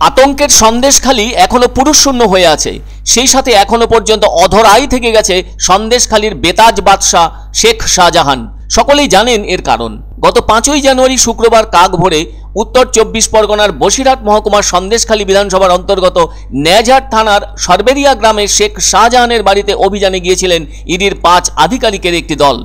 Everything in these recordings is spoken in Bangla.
আতঙ্কের সন্দেশখালী এখনো পুরুষশূন্য হয়ে আছে। সেই সাথে এখনো পর্যন্ত অধরাই থেকে গেছে সন্দেশখালীর বেতাজ বাদশাহ শেখ শাহজাহান। সকলেই জানেন এর কারণ। গত 5ই জানুয়ারি শুক্রবার কাক ভোরে উত্তর 24 পরগনার বসিরহাট মহকুমার সন্দেশখালী বিধানসভার অন্তর্গত ন্যাজহাট থানার সরবেরিয়া গ্রামে শেখ শাহজাহানের বাড়িতে অভিযানে গিয়েছিলেন ইডির 5 আধিকারিকের একটি দল।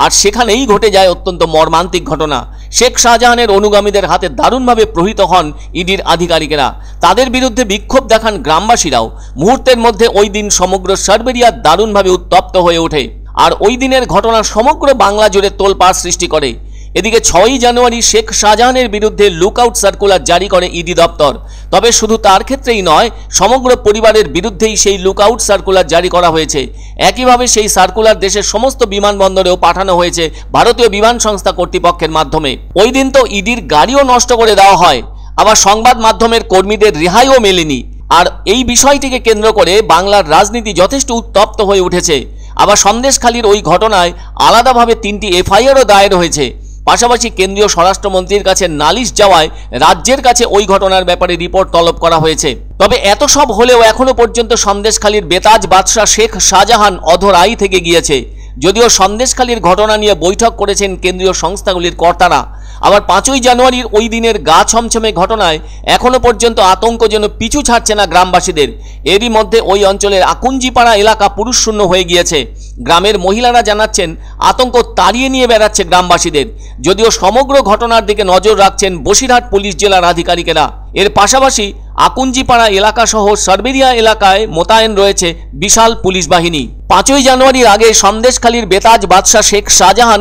আর সেখানেই ঘটে যায় অত্যন্ত মর্মান্তিক ঘটনা। শেখ শাহজাহানের অনুগামীদের হাতে দারুণভাবে প্রহৃত হন ইডির আধিকারিকেরা। তাদের বিরুদ্ধে বিক্ষোভ দেখান গ্রামবাসীরাও। মুহূর্তের মধ্যে ওই দিন সমগ্র সার্বেরিয়া দারুণভাবে উত্তপ্ত হয়ে ওঠে। আর ওই দিনের ঘটনা সমগ্র বাংলা জুড়ে তোলপাড় সৃষ্টি করে। এদিকে 6ই জানুয়ারি শেখ শাহজাহানের বিরুদ্ধে লুকআউট সার্কুলার জারি করে ইডি দপ্তর। তবে শুধু তার ক্ষেত্রেই নয়, সমগ্র পরিবারের বিরুদ্ধেই সেই লুকআউট সার্কুলার জারি করা হয়েছে। একইভাবে সেই সার্কুলার দেশের সমস্ত বিমানবন্দরেও পাঠানো হয়েছে ভারতীয় বিমান সংস্থা কর্তৃপক্ষের মাধ্যমে। ওই দিন তো ইডির গাড়িও নষ্ট করে দেওয়া হয়, আবার সংবাদ মাধ্যমের কর্মীদের রেহাইও মেলেনি। আর এই বিষয়টিকে কেন্দ্র করে বাংলার রাজনীতি যথেষ্ট উত্তপ্ত হয়ে উঠেছে। আবার সন্দেশখালীর ওই ঘটনায় আলাদাভাবে 3টি এফআইআরও দায়ের হয়েছে। পাশাপাশি কেন্দ্রীয় স্বরাষ্ট্রমন্ত্রীর কাছে নালিশ যাওয়ায় রাজ্যের কাছে ওই ঘটনার ব্যাপারে রিপোর্ট তলব করা হয়েছে। তবে এত সব হলেও এখনো পর্যন্ত সন্দেশখালীর বেতাজ বাদশাহ শেখ শাহজাহান অধরাই থেকে গিয়েছে। যদিও সন্দেশখালীর ঘটনা নিয়ে বৈঠক করেছেন কেন্দ্রীয় সংস্থাগুলির কর্তারা। আবার 5ই জানুয়ারির ওই দিনের গা ছমছমে ঘটনায় এখনো পর্যন্ত আতঙ্ক যেন পিছু ছাড়ছে না গ্রামবাসীদের। এরই মধ্যে ওই অঞ্চলের আকুঞ্জিপাড়া এলাকা পুরুষশূন্য হয়ে গিয়েছে। গ্রামের মহিলারা জানাচ্ছেন আতঙ্ক তাড়িয়ে নিয়ে বেড়াচ্ছে গ্রামবাসীদের। যদিও সমগ্র ঘটনার দিকে নজর রাখছেন বসিরহাট পুলিশ জেলার আধিকারিকেরা। এর পাশাপাশি আকুঞ্জিপাড়া এলাকা সহ সার্বেরিয়া এলাকায় মোতায়েন রয়েছে বিশাল পুলিশ বাহিনী। 5ই জানুয়ারির আগে সন্দেশখালীর বেতাজ বাদশাহ শেখ শাহজাহান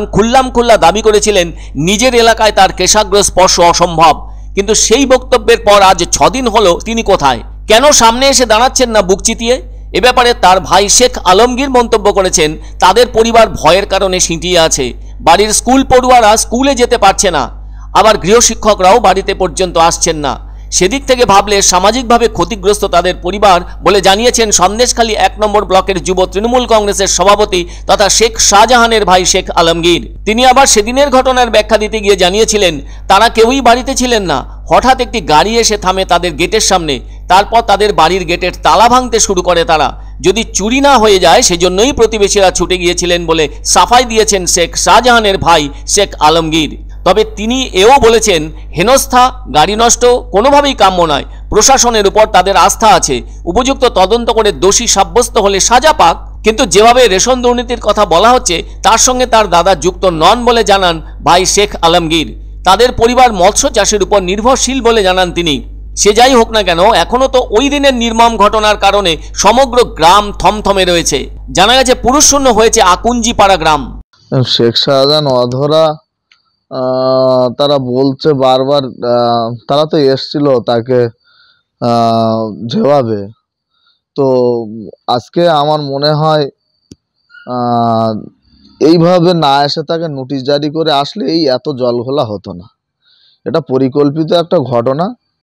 খুল্লা দাবি করেছিলেন নিজের এলাকায় তার কেশাগ্র স্পর্শ অসম্ভব। কিন্তু সেই বক্তব্যের পর আজ 6 দিন হলো তিনি কোথায়, কেন সামনে এসে দাঁড়াচ্ছেন না বুক চিতিয়ে? এ ব্যাপারে তার ভাই শেখ আলমগীর মন্তব্য করেছেন তাদের পরিবার ভয়ের কারণে সিঁটিয়ে আছে। বাড়ির স্কুল পড়ুয়ারা স্কুলে যেতে পারছে না, আবার গৃহশিক্ষকরাও বাড়িতে পর্যন্ত আসছেন না। সেদিক থেকে ভাবলে সামাজিকভাবে ক্ষতিগ্রস্ত তাদের পরিবার বলে জানিয়েছেন সন্দেশখালী 1 নম্বর ব্লকের যুব তৃণমূল কংগ্রেসের সভাপতি তথা শেখ শাহজাহানের ভাই শেখ আলমগীর। তিনি আবার সেদিনের ঘটনার ব্যাখ্যা দিতে গিয়ে জানিয়েছিলেন তারা কেউই বাড়িতে ছিলেন না। হঠাৎ একটি গাড়ি এসে থামে তাদের গেটের সামনে। তারপর তাদের বাড়ির গেটের তালা ভাঙতে শুরু করে তারা। যদি চুরি না হয়ে যায় সেজন্যই প্রতিবেশীরা ছুটে গিয়েছিলেন বলে সাফাই দিয়েছেন শেখ শাহজাহানের ভাই শেখ আলমগীর। তবে তিনি এও বলেছেন হেনস্থা, গাড়ি নষ্ট কোনোভাবেই কাম্য নয়। প্রশাসনের উপর তাদের আস্থা আছে, উপযুক্ত তদন্ত করে দোষী সাব্যস্ত হলে সাজা পাক। কিন্তু যেভাবে রেশন দুর্নীতির কথা বলা হচ্ছে তার সঙ্গে তার দাদা যুক্ত নন বলে জানান ভাই শেখ আলমগীর। তাদের পরিবার মৎস্য চাষের উপর নির্ভরশীল বলে জানান তিনি। সে যাই হোক না কেন, এখনো তো ওই দিনের নির্মম ঘটনার কারণে সমগ্র গ্রাম থমথমে রয়েছে। জানা গেছে পুরুষশূন্য হয়েছে আকুঞ্জিপাড়া গ্রাম। শেখ শাহজাহান অধরা তারা বলছে বারবার, তারা তো এসছিল তাকে যেভাবে। তো আজকে আমার মনে হয় এইভাবে না এসে তাকে নোটিশ জারি করে আসলে এই এত জলঘোলা হতো না। এটা পরিকল্পিত একটা ঘটনা।